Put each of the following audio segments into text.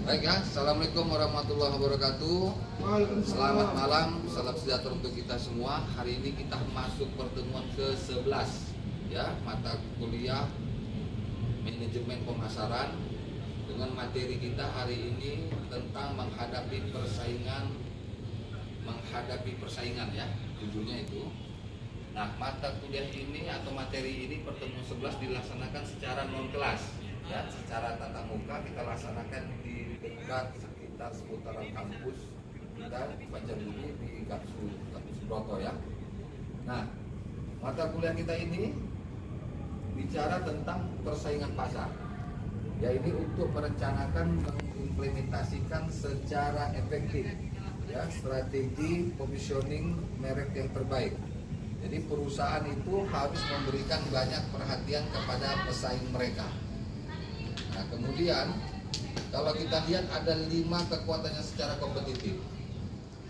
Baik ya, Assalamualaikum warahmatullahi wabarakatuh. Selamat malam, salam sejahtera untuk kita semua. Hari ini kita masuk pertemuan ke-11 ya, mata kuliah manajemen pemasaran. Dengan materi kita hari ini tentang menghadapi persaingan ya, judulnya itu. Nah, mata kuliah ini atau materi ini pertemuan 11 dilaksanakan secara non kelas ya, secara tatap muka kita laksanakan di dekat sekitar seputaran kampus kita di Banjarnegara di kampus Broto ya. Nah, mata kuliah kita ini bicara tentang persaingan pasar. Ya, ini untuk merencanakan mengimplementasikan secara efektif ya strategi positioning merek yang terbaik. Jadi perusahaan itu harus memberikan banyak perhatian kepada pesaing mereka. Nah, kemudian kalau kita lihat ada 5 kekuatannya secara kompetitif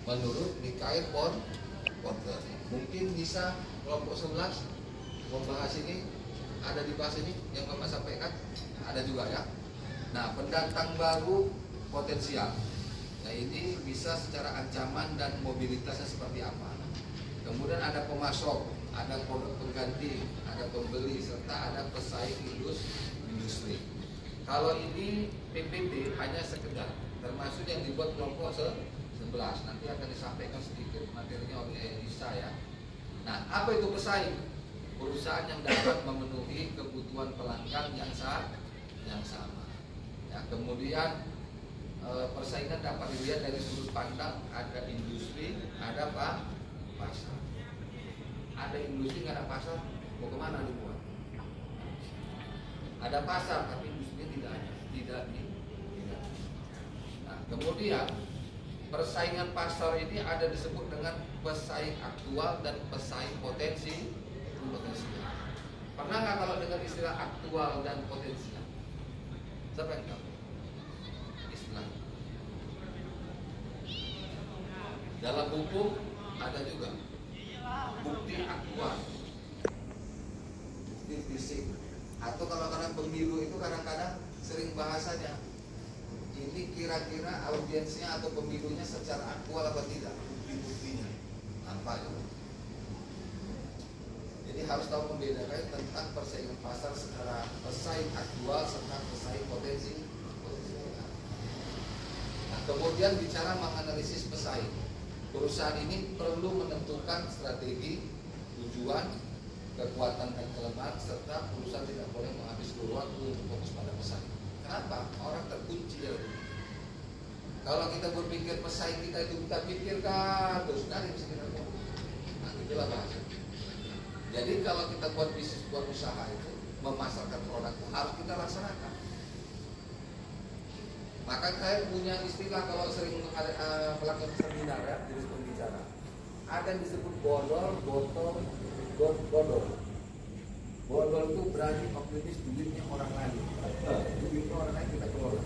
menurut Nikkei Porter. Mungkin bisa kelompok 11 membahas ini, ada di bahas ini yang Bapak sampaikan, ada juga ya. Nah, pendatang baru potensial. Nah, ini bisa secara ancaman dan mobilitasnya seperti apa. Kemudian ada pemasok, ada produk pengganti, ada pembeli, serta ada pesaing industri. Kalau ini PPT hanya sekedar, termasuk yang dibuat kelompok 11. Nanti akan disampaikan sedikit materinya oleh Elisa ya. Nah, apa itu pesaing? Perusahaan yang dapat memenuhi kebutuhan pelanggan yang sama. Ya, kemudian persaingan dapat dilihat dari sudut pandang, ada industri, ada pasar. Ada industri nggak ada pasar, mau kemana dibuat? Ada pasar tapi industrinya tidak. Nah, kemudian persaingan pasar ini ada disebut dengan pesaing aktual dan pesaing potensial. Pernah nggak kalau dengar istilah aktual dan potensial? Siapa yang tahu istilah? Dalam hukum ada juga bukti aktual, bukti fisik. Atau kalau karena pemilu itu kadang-kadang sering bahasanya ini kira-kira audiensnya atau pemilunya secara aktual apa tidak, bukti-buktinya apa ya. Jadi harus tahu membedakan tentang persaingan pasar secara pesaing aktual serta pesaing potensi. Nah, kemudian bicara menganalisis pesaing, perusahaan ini perlu menentukan strategi, tujuan, kekuatan dan kelemahan, serta perusahaan tidak boleh menghabis seluruh waktu untuk fokus pada pesaing. Kenapa? Orang terkunci ya. Kalau kita berpikir pesaing kita itu kita pikirkan terus dari bisa kita buat. Nah, itulah bahasa. Jadi kalau kita buat bisnis, buat usaha itu memasarkan produk itu harus kita laksanakan. Maka saya punya istilah kalau sering melakukan seminar ya, jadi pembicara. Ada yang disebut bodol. Bodol itu berani optimis duitnya orang lain. Duitnya orang lain kita kelola.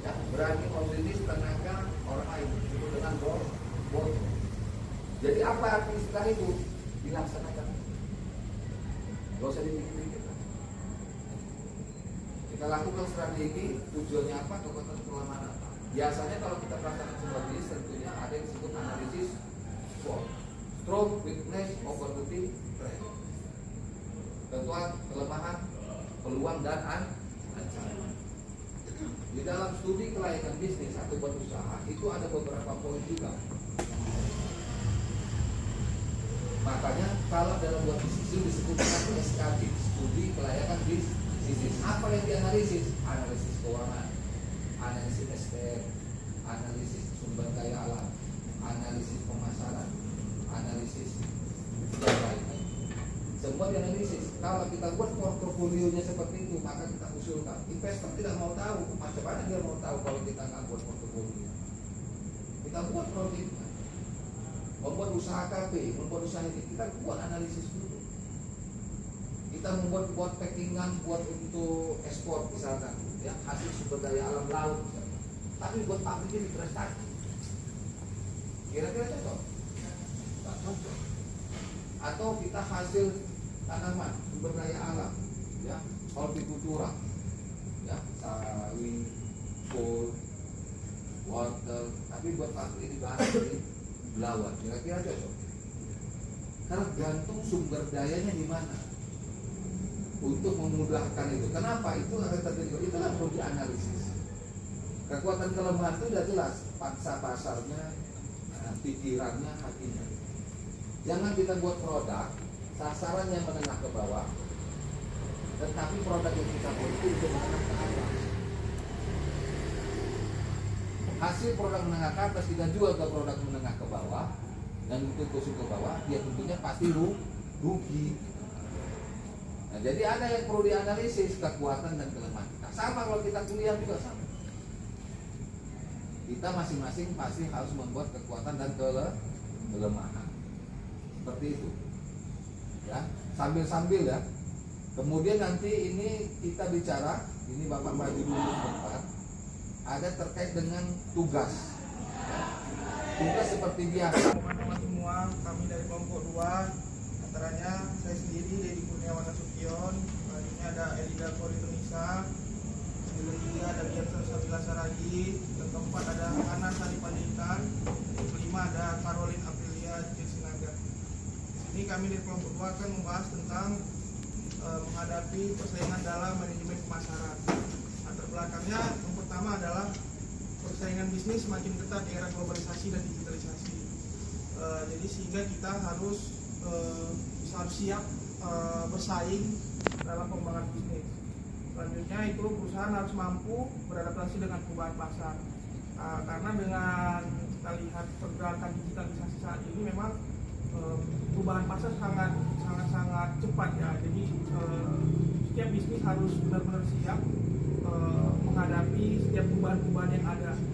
Ya, berani optimis tenaga orang lain itu dengan bodol. Jadi apa arti istilah itu? Dilaksanakan. Gak usah dipikir-pikir. Kita lakukan strategi, tujuannya apa, kekuatan kelemahan apa. Biasanya kalau kita melaksanakan seperti ini, tentunya ada yang disebut analisis SWOT, strength, weakness, opportunity, threat. Ketentuan, kelemahan, peluang dan ancaman. Di dalam studi kelayakan bisnis atau buat usaha itu ada beberapa poin juga. Makanya kalau dalam buat bisnis itu disebut dengan SKB, studi kelayakan bisnis. Apa yang dianalisis? Analisis keuangan, analisis SDM, analisis sumber daya alam, analisis pemasaran, analisis yang lain. Semua dianalisis. Kalau kita buat portofolionya seperti itu, maka kita usulkan. Investor tidak mau tahu, macam mana dia mau tahu kalau kita nggak buat portofolio? Kita buat produknya. Membuat usaha KP, membuat usaha ini, kita buat analisis dulu. Kita membuat packingan buat untuk ekspor misalkan, ya hasil sumber daya alam laut, misalkan. Tapi buat pabrik ini prestasi. Kira-kira cocok? Tak cocok. Atau kita hasil tanaman, sumber daya alam, ya hortikultura, ya sawi, kol, tapi buat pabrik ini bahan dari Belawan, kira-kira cocok. Karena gantung sumber dayanya di mana untuk memudahkan itu. Kenapa itu akan terjadi? Itulah perlu dianalisis. Kekuatan kelemahan itu sudah jelas, paksa pasarnya, pikirannya, hatinya. Jangan kita buat produk sasarannya menengah ke bawah, tetapi produk yang kita buat itu untuk menengah ke atas. Hasil produk menengah ke atas kita jual ke produk menengah ke bawah, dan untuk kusuk ke bawah, dia tentunya pasti rugi. Nah, jadi ada yang perlu dianalisis, kekuatan dan kelemahan kita. Sama kalau kita kuliah juga sama. Kita masing-masing pasti harus membuat kekuatan dan kelemahan. Seperti itu. Ya, sambil-sambil ya. Kemudian nanti ini kita bicara, ini Bapak maju dulu sebentar. Ada terkait dengan tugas. Tugas seperti biasa. Teman-teman semua, kami dari kelompok 2, antaranya saya sendiri Dedi Kurniawan Nasution, ini ada Elida Koridonisa, kemudian juga ada Bianca Sabila Saragi, yang keempat ada Hana Sari Panditan, yang kelima ada Caroline Aprilia Jesinaga. Di sini kami dari kelompok 2 akan membahas tentang menghadapi persaingan dalam manajemen pemasaran. Latar belakangnya yang pertama adalah persaingan bisnis semakin ketat di era globalisasi dan digitalisasi. Jadi sehingga kita harus siap bersaing dalam pengembangan bisnis. Selanjutnya itu perusahaan harus mampu beradaptasi dengan perubahan pasar. Karena dengan kita lihat pergerakan digitalisasi saat ini memang perubahan pasar sangat cepat ya. Jadi setiap bisnis harus benar-benar siap menghadapi setiap perubahan-perubahan yang ada.